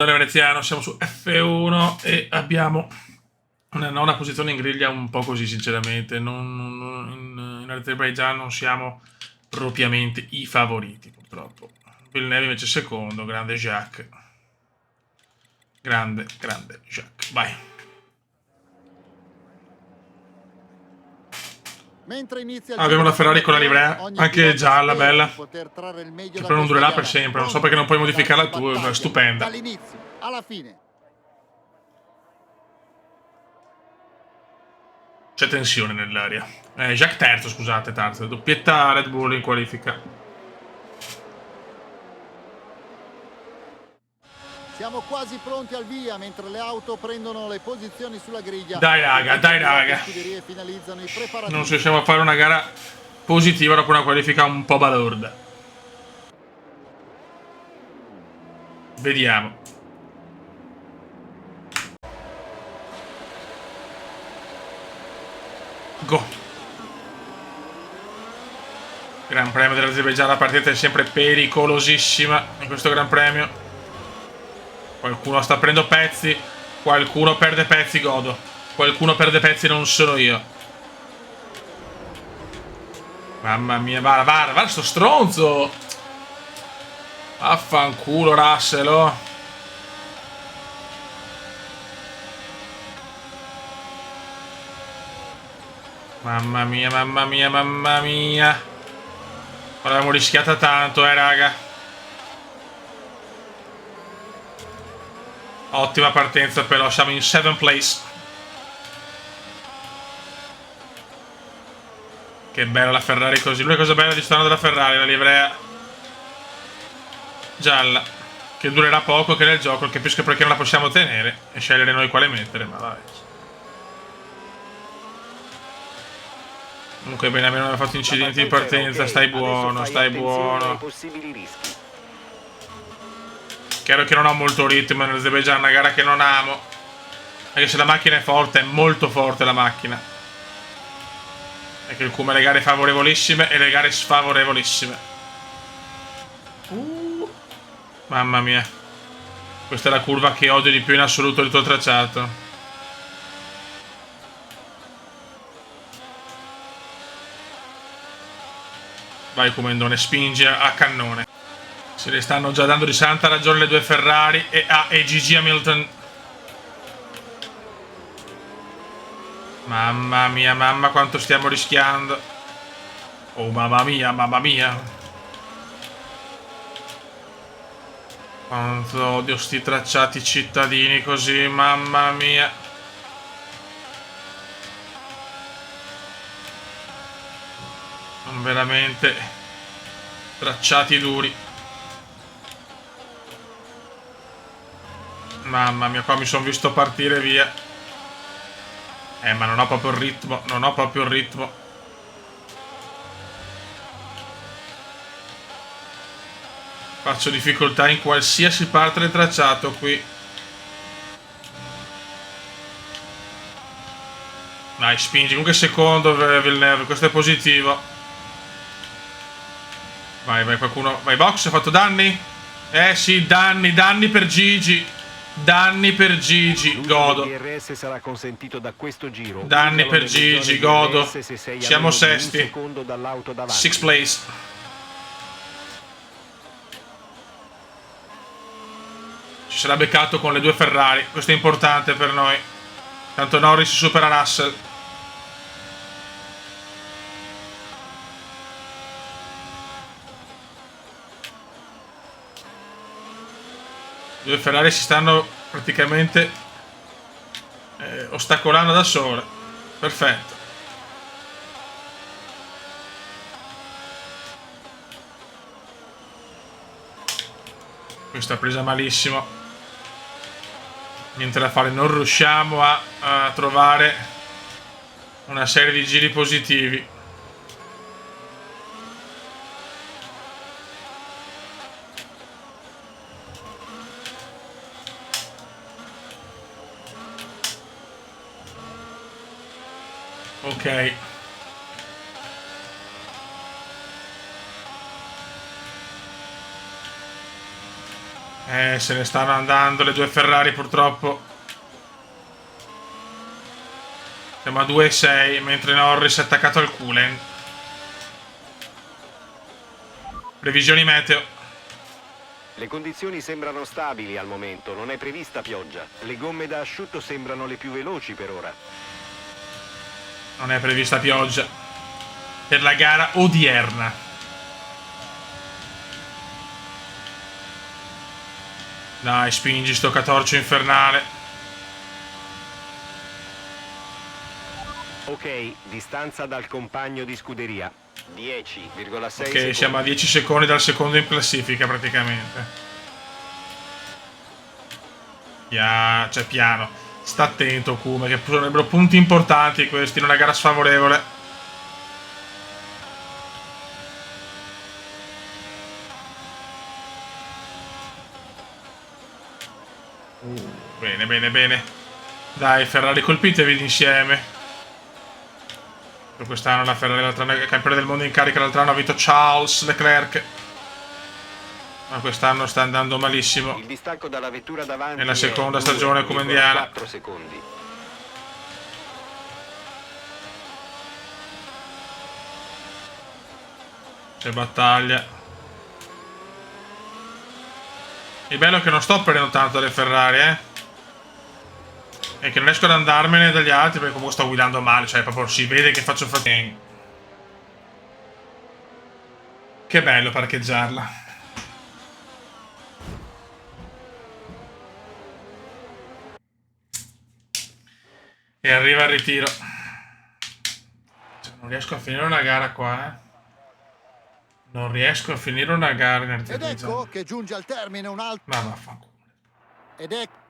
Veneziano, siamo su F1 e abbiamo una nona posizione in griglia un po' così sinceramente. In Azerbaijan non siamo propriamente i favoriti purtroppo. Villeneuve invece secondo, grande Jacques. Grande Jacques, vai. Mentre inizia Abbiamo la Ferrari con la livrea, anche gialla, bella. Che però non durerà per sempre, non so perché non puoi modificarla tu, è stupenda. Dall'inizio alla fine. C'è tensione nell'aria. Jacques terzo, scusate, terzo. Doppietta Red Bull in qualifica. Siamo quasi pronti al via mentre le auto prendono le posizioni sulla griglia. Dai raga. Non riusciamo a fare una gara positiva dopo una qualifica un po' balorda. Vediamo. Go. Gran Premio dell'Azerbaijan, la partita è sempre pericolosissima in questo Gran Premio. Qualcuno sta prendendo pezzi, qualcuno perde pezzi, godo. Qualcuno perde pezzi, non sono io. Mamma mia, guarda sto stronzo. Vaffanculo, Russell, oh. Mamma mia. L'abbiamo rischiata tanto, raga. Ottima partenza però, siamo in 7th place. Che bella la Ferrari così. L'unica cosa bella di stanno della Ferrari, la livrea gialla, che durerà poco che nel gioco, capisco perché non la possiamo tenere e scegliere noi quale mettere, ma vabbè. Comunque bene, almeno non abbiamo fatto incidenti in partenza, okay. Stai buono. Chiaro che non ho molto ritmo nell'Azerbaijan, una gara che non amo. Anche se la macchina è forte, è molto forte la macchina. E che il Kuma le gare favorevolissime e le gare sfavorevolissime. Mamma mia. Questa è la curva che odio di più in assoluto del tuo tracciato. Vai Kumendone, spingi a cannone. Se le stanno già dando di santa ragione le due Ferrari e Gigi Hamilton. Mamma mia, quanto stiamo rischiando. Oh mamma mia. Quanto odio sti tracciati cittadini così, mamma mia. Sono veramente tracciati duri. Mamma mia, qua mi sono visto partire via. Ma non ho proprio il ritmo. Faccio difficoltà in qualsiasi parte del tracciato qui. Dai, spingi. Comunque secondo Villeneuve, questo è positivo. Vai, qualcuno. Vai, box, ha fatto danni? Sì, danni per Gigi. Danni per Gigi, godo. Danni per Gigi, godo. Siamo sesti. 6th place. Ci sarà beccato con le due Ferrari. Questo è importante per noi. Tanto Norris supera Russell. Le due Ferrari si stanno praticamente ostacolando da sole. Perfetto. Questa è presa malissimo. Niente da fare, non riusciamo a trovare una serie di giri positivi. Ok. Se ne stanno andando le due Ferrari purtroppo. Siamo a 2,6 mentre Norris è attaccato al culen. Previsioni meteo. Le condizioni sembrano stabili al momento, non è prevista pioggia. Le gomme da asciutto sembrano le più veloci per ora. Non è prevista pioggia per la gara odierna. Dai, spingi sto catorcio infernale. Ok, distanza dal compagno di scuderia. 10,6 secondi. Ok, siamo a 10 secondi dal secondo in classifica praticamente. Cioè piano. Sta attento Kume, che sarebbero punti importanti questi in una gara sfavorevole. Bene, bene, bene. Dai Ferrari, colpitevi insieme. Quest'anno la Ferrari, l'altro anno campione del mondo in carica, l'altro anno ha vinto Charles Leclerc. Ma quest'anno sta andando malissimo. Il distacco dalla vettura davanti nella seconda stagione come indiana. 4 secondi. C'è battaglia. Il bello è che non sto perdendo tanto dalle Ferrari, e che non riesco ad andarmene dagli altri perché comunque sto guidando male, cioè proprio si vede che faccio fatica. Che bello parcheggiarla. E arriva il ritiro. Cioè, non riesco a finire una gara qua, Non riesco a finire una gara in Ed ecco Azerbaijan. che giunge al termine un altro. Ma vaffanculo. Ed ecco.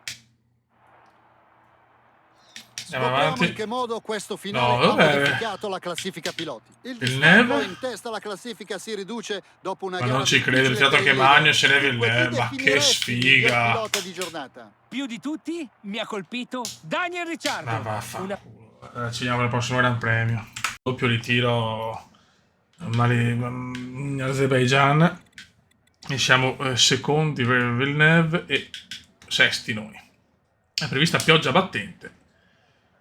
Andiamo Scopriamo avanti. in che modo questo finale No, ha vabbè. modificato la classifica piloti. Il Villeneuve? distacco in testa alla classifica si riduce dopo una Ma gara non ci credo, il difficile tirato per che il leader. Magno se ne Dunque, Villeneuve, chi ma che definiresti il miglior sfiga. pilota di giornata? Più di tutti mi ha colpito Daniel Ricciardo. Ma vaffanculo. Ci vediamo al prossimo Gran Premio. Doppio ritiro in Azerbaijan. E siamo secondi per Villeneuve e sesti noi. È prevista pioggia battente.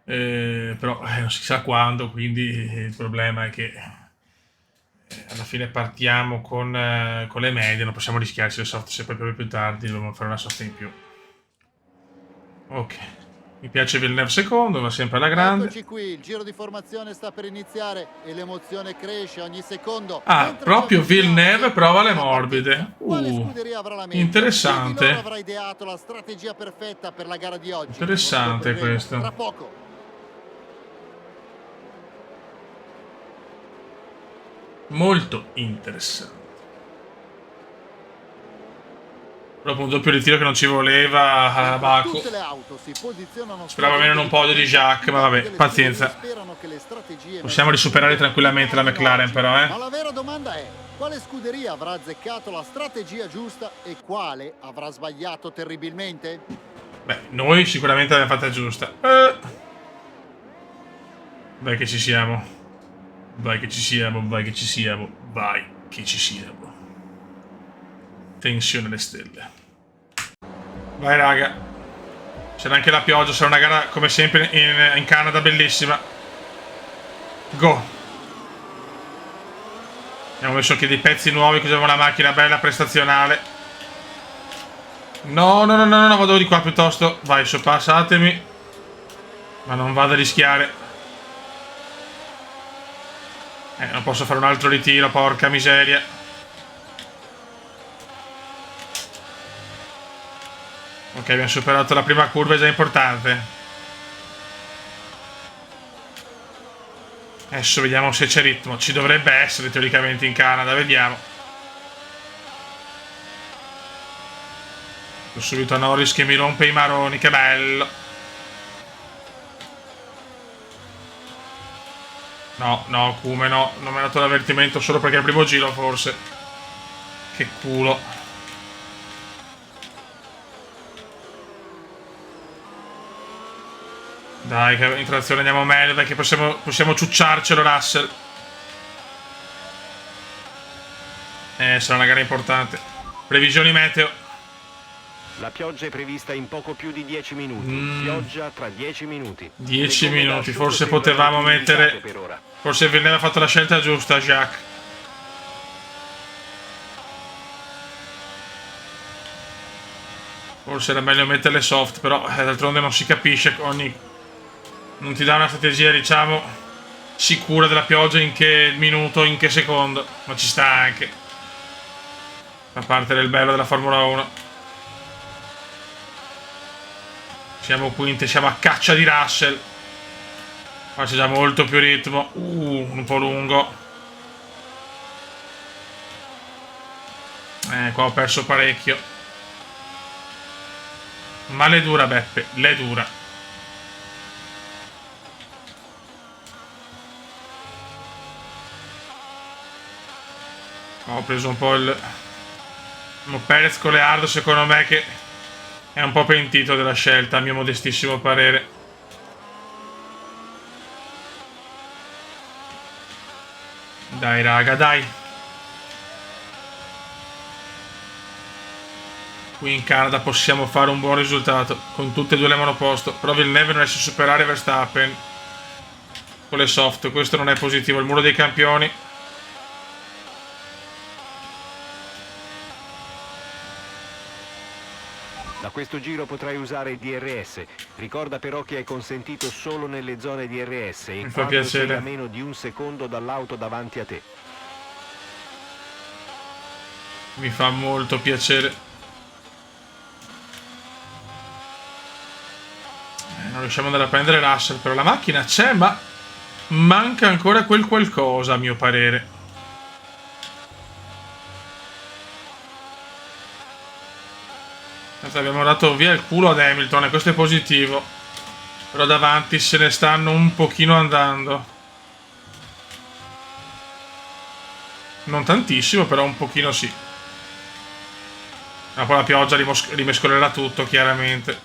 Però non si sa quando, quindi il problema è che alla fine partiamo con le medie, non possiamo rischiarci le soft, se poi più tardi dobbiamo fare una soft in più. Ok, mi piace Villeneuve secondo, va sempre alla grande. Eccoci qui, il giro di formazione sta per iniziare e l'emozione cresce ogni secondo. Ah, proprio Villeneuve prova le morbide. Quale scuderia avrà la mente? Interessante. Chi di loro avrà ideato la strategia perfetta per la gara di oggi? Interessante Lo scopriremo questo. tra poco. Molto interessante. Dopo un doppio ritiro che non ci voleva a Baku. Tutte le auto si posizionano. Speravo almeno in un podio di Jacques, ma vabbè, pazienza. Possiamo risuperare tranquillamente la McLaren però, Ma la vera domanda è: quale scuderia avrà azzeccato la strategia giusta e quale avrà sbagliato terribilmente? Beh, noi sicuramente l'abbiamo fatta giusta. Vai che ci siamo. Vai che ci siamo, vai che ci siamo, vai che ci siamo. Tensione alle stelle. Vai raga. C'era anche la pioggia, sarà una gara come sempre in Canada bellissima. Go. Abbiamo messo anche dei pezzi nuovi, così abbiamo una macchina bella prestazionale. No, no, no, no, no, vado di qua piuttosto. Vai, sorpassatemi. Ma non vado a rischiare. Non posso fare un altro ritiro, porca miseria. Ok, abbiamo superato la prima curva, è già importante. Adesso vediamo se c'è ritmo. Ci dovrebbe essere teoricamente in Canada, vediamo. Ho subito a Norris che mi rompe i maroni, che bello. No, no, Kume, no. Non mi ha dato l'avvertimento solo perché è il primo giro, forse. Che culo. Dai, che in trazione andiamo meglio, dai, che possiamo ciucciarcelo, Russell. Sarà una gara importante. Previsioni meteo. La pioggia è prevista in poco più di 10 minuti. Pioggia tra 10 minuti. 10 Le gomme da minuti, asciutto forse sembrano potevamo più limitate mettere... per ora. Forse Villeneuve ha fatto la scelta giusta, Jacques. Forse era meglio metterle soft, però d'altronde non si capisce non ti dà una strategia, diciamo, sicura della pioggia in che minuto, in che secondo. Ma ci sta anche. Fa parte del bello della Formula 1. Siamo quinte, siamo a caccia di Russell. Qua c'è già molto più ritmo. Un po' lungo. Qua ho perso parecchio. Ma le dura Beppe, le dura. Ho preso un po' il Perez con le hard, secondo me, che è un po' pentito della scelta, a mio modestissimo parere. Dai raga, dai. Qui in Canada possiamo fare un buon risultato con tutte e due le monoposto. Però Villeneuve non riesce a superare Verstappen con le soft. Questo non è positivo. Il muro dei campioni. Da questo giro potrai usare il DRS. Ricorda però che è consentito solo nelle zone DRS e Mi fa quando sei piacere. a meno di un secondo dall'auto davanti a te. Mi fa molto piacere. Non riusciamo ad andare a prendere Russell, però la macchina c'è, ma manca ancora quel qualcosa, a mio parere. Abbiamo dato via il culo ad Hamilton e questo è positivo. Però davanti se ne stanno un pochino andando. Non tantissimo, però un pochino sì. Ma poi la pioggia rimescolerà tutto, chiaramente.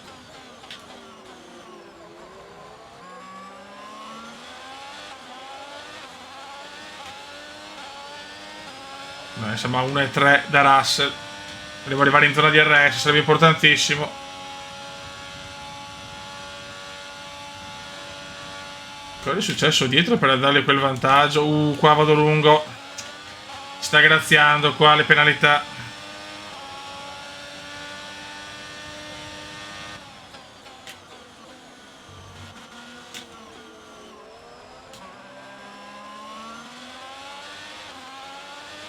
Noi siamo a 1,3 da Russell. Volevo arrivare in zona di DRS, sarebbe importantissimo. Cosa è successo dietro per dargli quel vantaggio? Qua vado lungo. Sta graziando qua le penalità.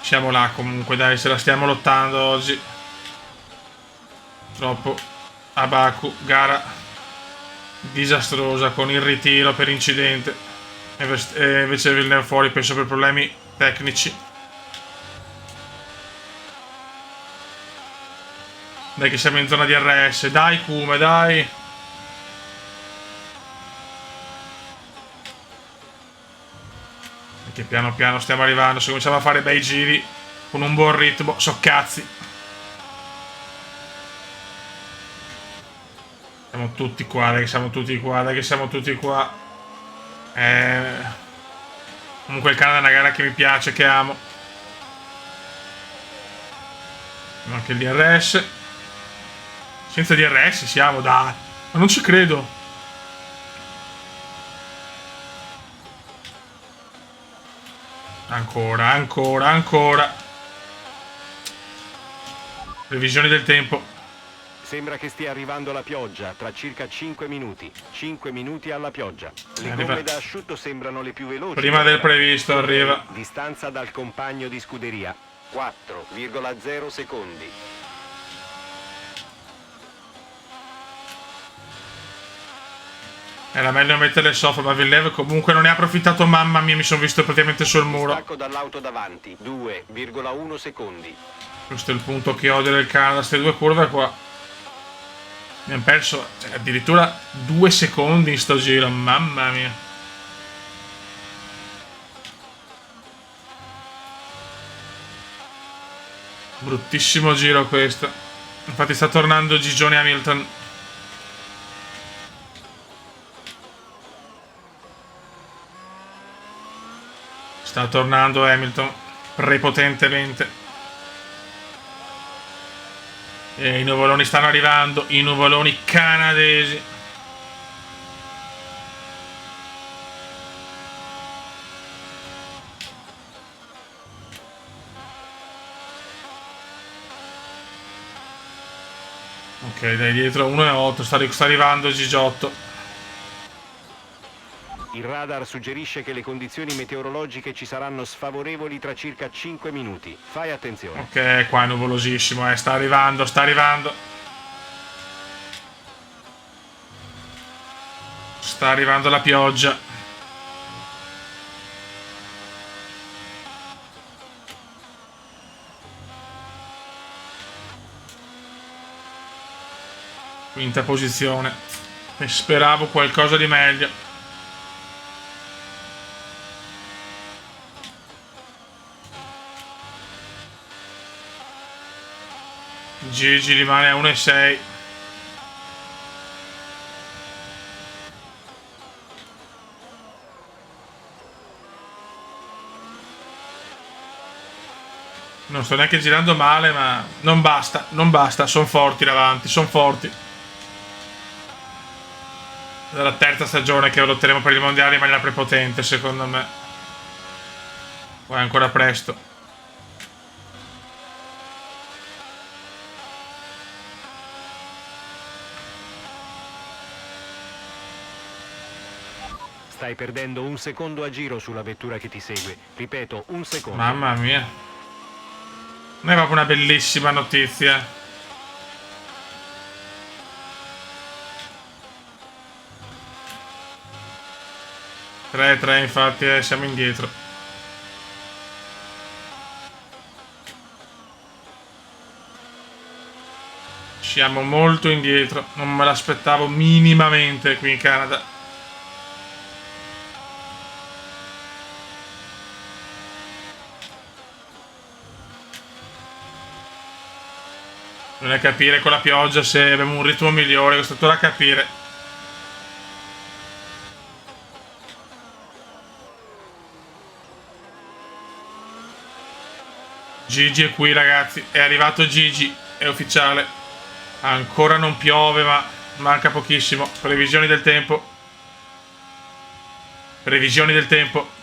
Siamo là comunque, dai, se la stiamo lottando oggi. Troppo a Baku, gara disastrosa con il ritiro per incidente e invece Villeneuve fuori, penso per problemi tecnici. Dai che siamo in zona di DRS, dai Kume, dai. Che piano piano stiamo arrivando, se cominciamo a fare bei giri con un buon ritmo, so cazzi. Siamo tutti qua, dai che siamo tutti qua, dai che siamo tutti qua. Comunque il Canada è una gara che mi piace, che amo. Anche il DRS. Senza DRS siamo, dai. Ma non ci credo. Ancora, ancora, ancora. Previsioni del tempo. Sembra che stia arrivando la pioggia tra circa 5 minuti. 5 minuti alla pioggia. Le Arriva. gomme da asciutto sembrano le più veloci. Prima del previsto arriva. Distanza dal compagno di scuderia. 4,0 secondi. Era meglio mettere soft, ma Villeneuve comunque non ne ha approfittato, mamma mia, mi sono visto praticamente sul muro. Stacco dall'auto davanti, 2,1 secondi. Questo è il punto che odio del Canada, queste due curve qua. Abbiamo perso addirittura 2 secondi in sto giro, mamma mia. Bruttissimo giro questo. Infatti sta tornando Gigione Hamilton. Sta tornando Hamilton prepotentemente. E i nuvoloni stanno arrivando, i nuvoloni canadesi. Ok, dai, dietro 1,8, sta arrivando Gigiotto. Il radar suggerisce che le condizioni meteorologiche ci saranno sfavorevoli tra circa 5 minuti. Fai attenzione. Ok, qua è nuvolosissimo, sta arrivando, sta arrivando. Sta arrivando la pioggia. Quinta posizione. E speravo qualcosa di meglio. Gigi rimane a 1,6. Non sto neanche girando male, ma non basta, non basta, sono forti davanti, sono forti. È la terza stagione che lotteremo per il mondiale in maniera prepotente, secondo me. Poi è ancora presto. Stai perdendo un secondo a giro sulla vettura che ti segue. Ripeto, un secondo. Mamma mia. Non è proprio una bellissima notizia. Tre, infatti, siamo indietro. Siamo molto indietro. Non me l'aspettavo minimamente qui in Canada. Bisogna capire con la pioggia se abbiamo un ritmo migliore, questo è tutto da capire. Gigi è qui, ragazzi, è arrivato Gigi, è ufficiale. Ancora non piove, ma manca pochissimo. Previsioni del tempo. Previsioni del tempo.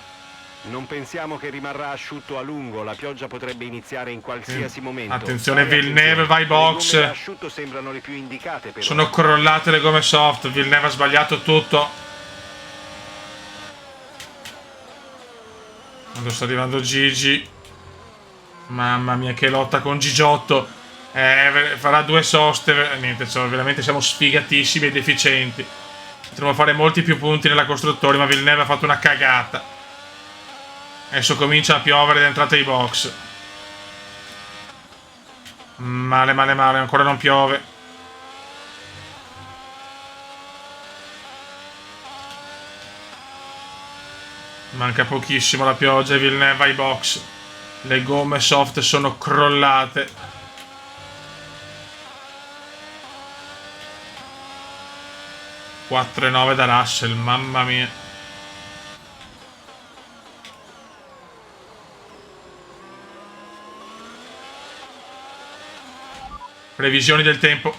Non pensiamo che rimarrà asciutto a lungo, la pioggia potrebbe iniziare in qualsiasi momento. Attenzione, Villeneuve, vai box. Le gomme da asciutto sembrano le più indicate per Sono ora. crollate le gomme soft, Villeneuve ha sbagliato tutto. Quando sta arrivando Gigi. Mamma mia, che lotta con Gigiotto. Farà due soste. Niente, veramente siamo sfigatissimi e deficienti. Potremmo fare molti più punti nella costruttori, ma Villeneuve ha fatto una cagata. Adesso comincia a piovere dall'entrata ai box. Male, male, male, ancora non piove. Manca pochissimo la pioggia e Villeneuve ai box. Le gomme soft sono crollate. (4,9) da Russell, mamma mia. Previsioni del tempo.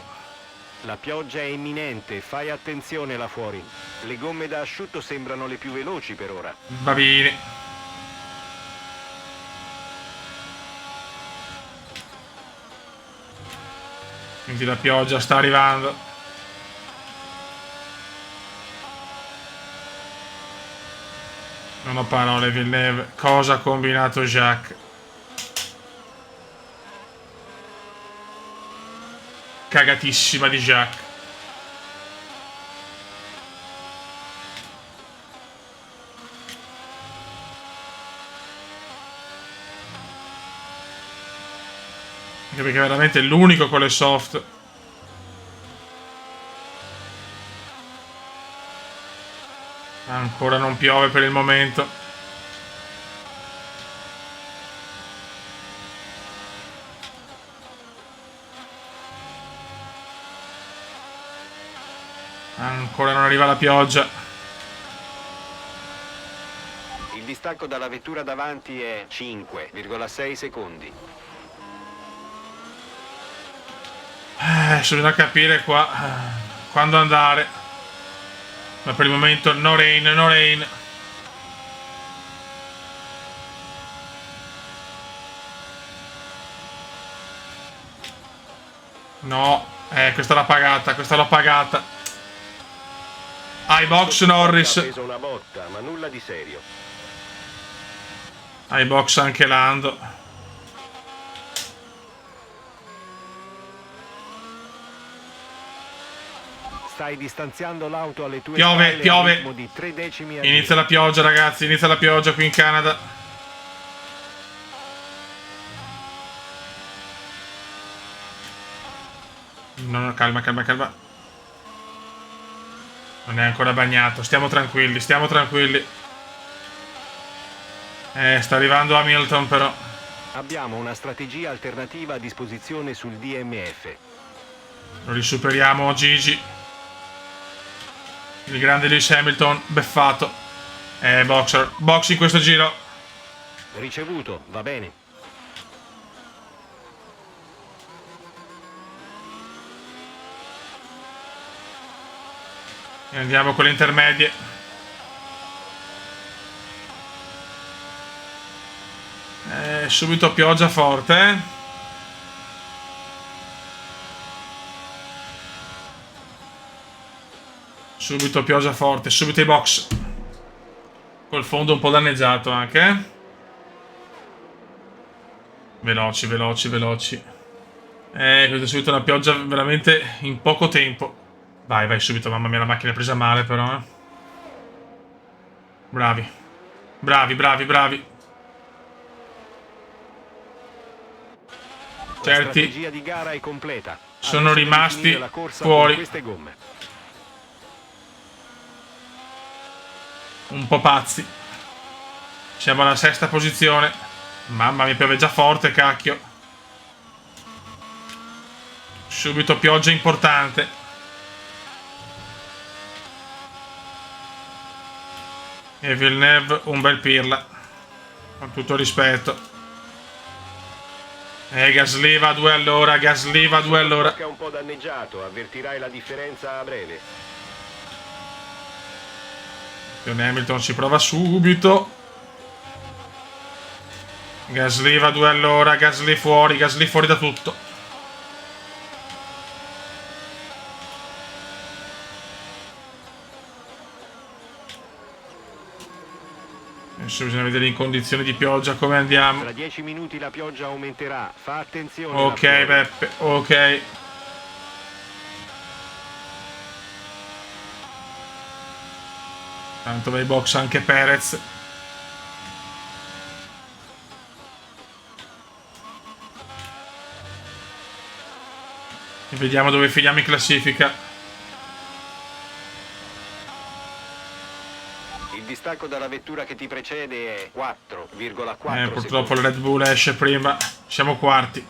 La pioggia è imminente, fai attenzione là fuori. Le gomme da asciutto sembrano le più veloci per ora. Va bene. Quindi la pioggia sta arrivando. Non ho parole, Villeneuve. Cosa ha combinato Jacques? Cagatissima di Jacques. Anche perché veramente è l'unico con le soft. Ancora non piove per il momento. Ancora non arriva la pioggia. Il distacco dalla vettura davanti è 5,6 secondi. Adesso bisogna capire qua quando andare. Ma per il momento no rain, no rain. No, questa l'ha pagata, questa l'ho pagata. Ai box Norris. Ha preso una botta, ma nulla di serio. Ai box anche Lando. Stai distanziando l'auto alle tue Piove, spalle piove. al ritmo di 3 decimi a Inizia la pioggia, ragazzi, inizia la pioggia qui in Canada. No, calma, calma, calma. Non è ancora bagnato, stiamo tranquilli, stiamo tranquilli. Sta arrivando Hamilton però. Abbiamo una strategia alternativa a disposizione sul DMF. Lo risuperiamo Gigi. Il grande Lewis Hamilton, beffato. Boxer. Box in questo giro. Ricevuto, va bene. E andiamo con le intermedie. Subito pioggia forte, Subito pioggia forte, subito i box. Col fondo un po' danneggiato anche. Veloci, veloci, veloci. Questa è subito una pioggia veramente in poco tempo. Vai, vai subito, mamma mia, la macchina è presa male però. Bravi. Bravi, bravi, bravi. La strategia di gara è completa. Sono Adesso rimasti devi finire la corsa fuori. con queste gomme. Un po' pazzi. Siamo alla sesta posizione. Mamma mia, piove già forte, cacchio. Subito pioggia importante. E Villeneuve un bel pirla. Con tutto rispetto. Gasly va a 2 all'ora, Gasly va a 2 all'ora. È un po' danneggiato, avvertirai la differenza a breve. Hamilton si prova subito. Gasly va a 2 all'ora, Gasly fuori da tutto. Adesso bisogna vedere in condizioni di pioggia come andiamo. Tra 10 minuti la pioggia aumenterà, fa attenzione. Ok Beppe, ok. Tanto bei box anche Perez. E vediamo dove finiamo in classifica. Il distacco dalla vettura che ti precede è 4,4 purtroppo il Red Bull esce prima. Siamo quarti.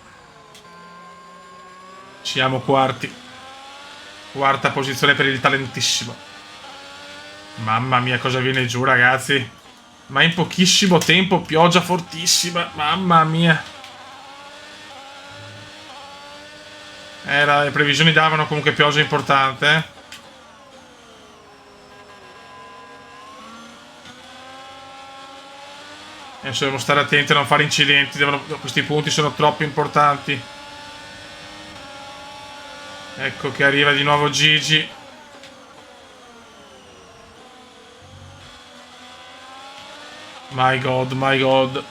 Siamo quarti. Quarta posizione per il talentissimo. Mamma mia, cosa viene giù, ragazzi. Ma in pochissimo tempo pioggia fortissima. Mamma mia. Le previsioni davano comunque pioggia importante. Adesso dobbiamo stare attenti a non fare incidenti. Questi punti sono troppo importanti. Ecco che arriva di nuovo Gigi. My God, my God.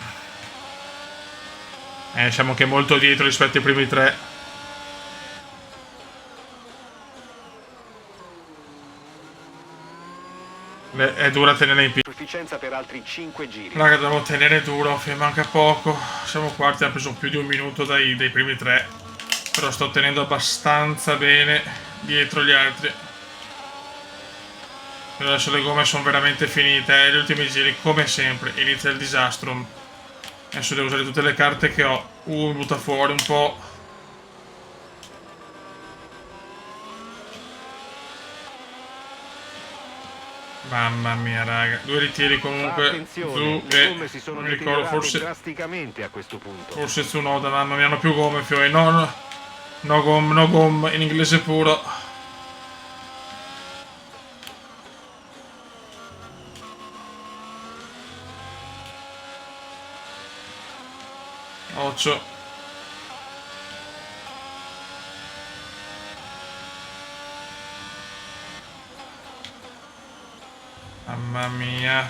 Siamo anche molto dietro rispetto ai primi tre. È dura tenere in piedi. Sufficienza per altri 5 giri. Raga, devo tenere duro, manca poco. Siamo quarti, ha preso più di un minuto dai primi tre. Però sto tenendo abbastanza bene dietro gli altri. Però adesso le gomme sono veramente finite. Gli ultimi giri, come sempre, inizia il disastro. Adesso devo usare tutte le carte che ho. Mi butta fuori un po'. Mamma mia, raga. 2 ritiri comunque. Attenzione, le gomme si sono deteriorate drasticamente a questo punto. Forse Tsunoda, mamma mia, hanno più gomme, Fiori. No, no. No gom, in inglese puro. Occhio. Mamma mia.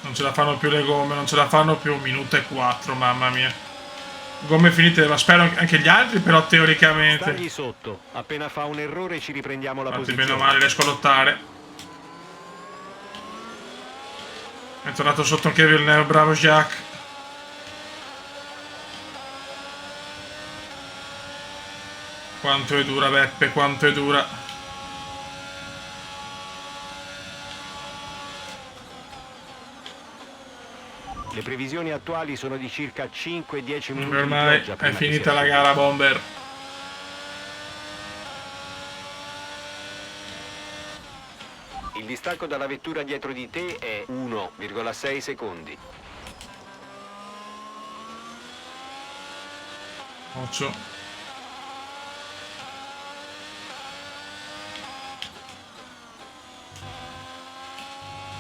Non ce la fanno più le gomme, non ce la fanno più. 1 minuto e 4, mamma mia. Gomme finite, ma spero anche gli altri, però teoricamente. Stagli sotto. Appena fa un errore ci riprendiamo la Infatti posizione. bene o male riesco a lottare. È tornato sotto anche Villeneuve, bravo Jacques. Quanto è dura Beppe, quanto è dura. Le previsioni attuali sono di circa 5-10 minuti Ormai di pioggia è prima che finita si la gara Bomber. Il distacco dalla vettura dietro di te è 1,6 secondi. Occhio.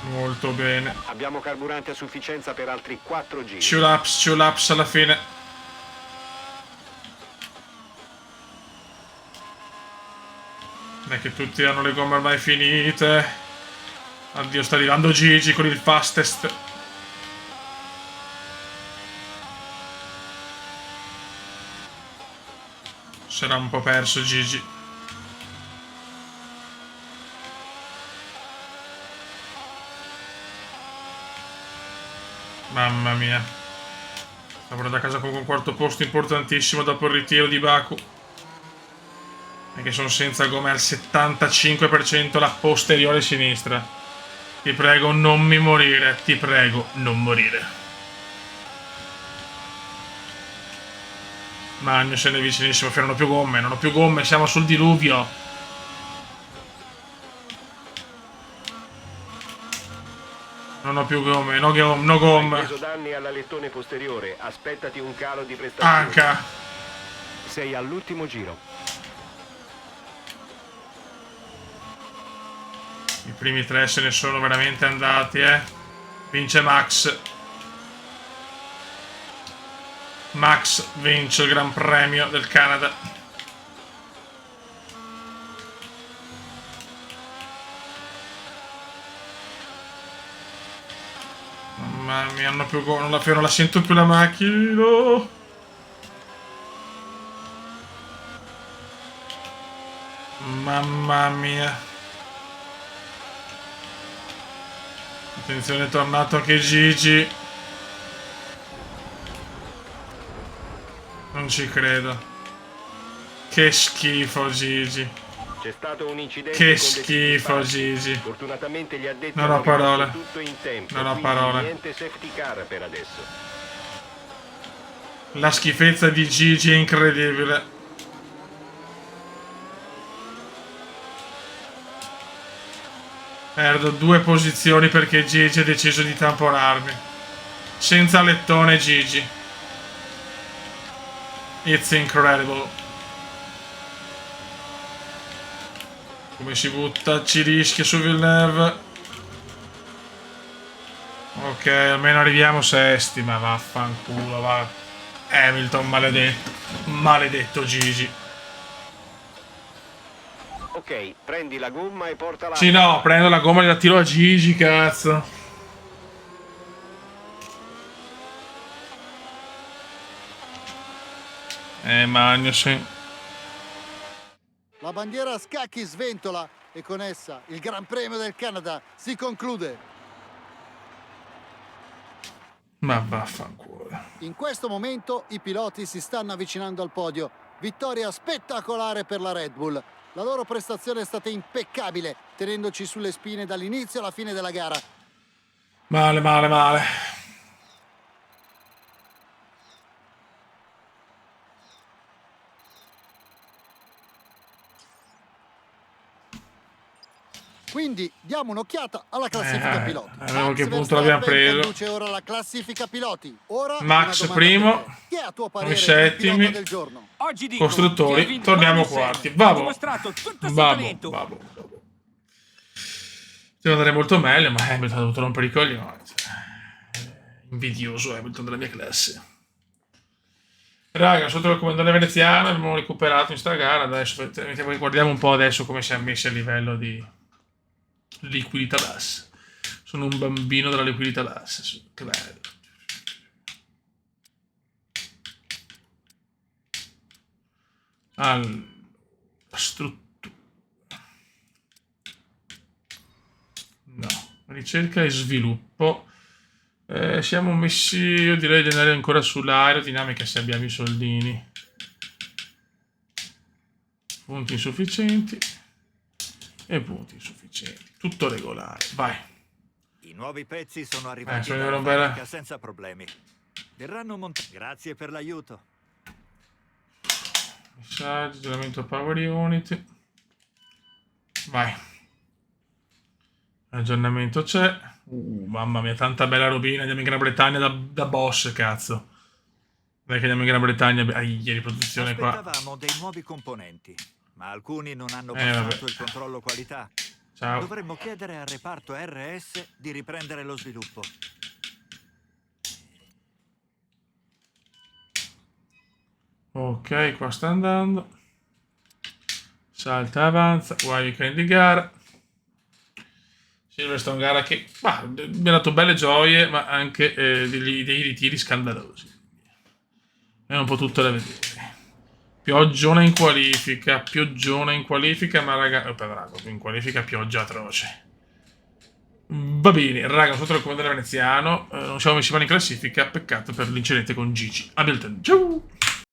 Molto bene. Abbiamo carburante a sufficienza per altri 4 giri. 2 laps alla fine. Non è che tutti hanno le gomme ormai finite. Addio, sta arrivando Gigi con il fastest. Sarà un po' perso Gigi. Mamma mia. Lavoro da casa con un quarto posto importantissimo dopo il ritiro di Baku. Perché sono senza gomme al 75% la posteriore sinistra. Ti prego non mi morire. Ti prego non morire. Magnussen è vicinissimo. Non ho più gomme. Non ho più gomme. Siamo sul diluvio. Non ho più gomme. No Hai gomme. preso danni all'alettone posteriore. Aspettati un calo di prestazione. Anca. Sei all'ultimo giro. I primi 3 se ne sono veramente andati, Vince Max. Max vince il Gran Premio del Canada. Mamma mia, non la sento più la macchina. No. Mamma mia. Attenzione, è tornato anche Gigi. Non ci credo. Che schifo Gigi. C'è stato un incidente Che con dei schifo sparsi. Gigi. Fortunatamente gli addetti Non ho hanno fatto parole. tutto in tempo. Non ho quindi parole. niente safety car per adesso. La schifezza di Gigi è incredibile. Perdo 2 posizioni perché Gigi ha deciso di tamponarmi. Senza lettone Gigi. It's incredible. Come si butta, ci rischia su Villeneuve. Ok, almeno arriviamo sesti, ma vaffanculo, va. Hamilton, maledetto. Maledetto Gigi. Ok, prendi la gomma e portala. Sì, no, prendo la gomma e la tiro a Gigi, cazzo. Magnussen. La bandiera a scacchi sventola e con essa il Gran Premio del Canada si conclude. Ma vaffanculo. In questo momento i piloti si stanno avvicinando al podio. Vittoria spettacolare per la Red Bull. La loro prestazione è stata impeccabile, tenendoci sulle spine dall'inizio alla fine della gara. Male, male, male. Quindi diamo un'occhiata alla classifica piloti. Vediamo Max che punto l'abbiamo Verstappen preso. conduce ora la classifica piloti. Ora Max una domanda primo, per te. Chi è a tuo noi parere il settimi. pilota del giorno? Oggi dico Costruttori, Kevin torniamo Magnussen. quarti. Ha Vabbè. dimostrato tutto il suo Vabbè. talento. Devo andare molto meglio, ma Hamilton ha dovuto rompere i coglioni. Invidioso Hamilton della mia classe. Raga, sotto il comandante veneziano abbiamo recuperato in sta gara. Adesso guardiamo un po' adesso come siamo messi a livello di liquidità bassa. Sono un bambino della liquidità bassa. Che bello. Allora, struttura. No, ricerca e sviluppo. Siamo messi, io direi di andare ancora sull'aerodinamica se abbiamo i soldini. Punti insufficienti e punti insufficienti. Tutto regolare, vai. I nuovi pezzi sono arrivati sono dalla roba- fabbrica senza problemi. Verranno montati. Grazie per l'aiuto. Messaggi, aggiornamento Power Unit. Vai. Aggiornamento c'è. Mamma mia, tanta bella robina. Andiamo in Gran Bretagna da boss, cazzo. Dai che andiamo in Gran Bretagna. Ieri produzione qua. Aspettavamo dei nuovi componenti, ma alcuni non hanno vabbè. passato il controllo qualità. Ciao. Dovremmo chiedere al reparto RS di riprendere lo sviluppo. Ok, qua sta andando. Salta, avanza. Weekend di gara. Silverstone gara che mi ha dato belle gioie, ma anche dei ritiri scandalosi. È un po' tutto da vedere. Pioggiona in qualifica, ma raga, in qualifica pioggia atroce. Va bene, raga, sotto il comandante veneziano, non siamo messi male in classifica, peccato per l'incidente con Gigi Hamilton. Ciao!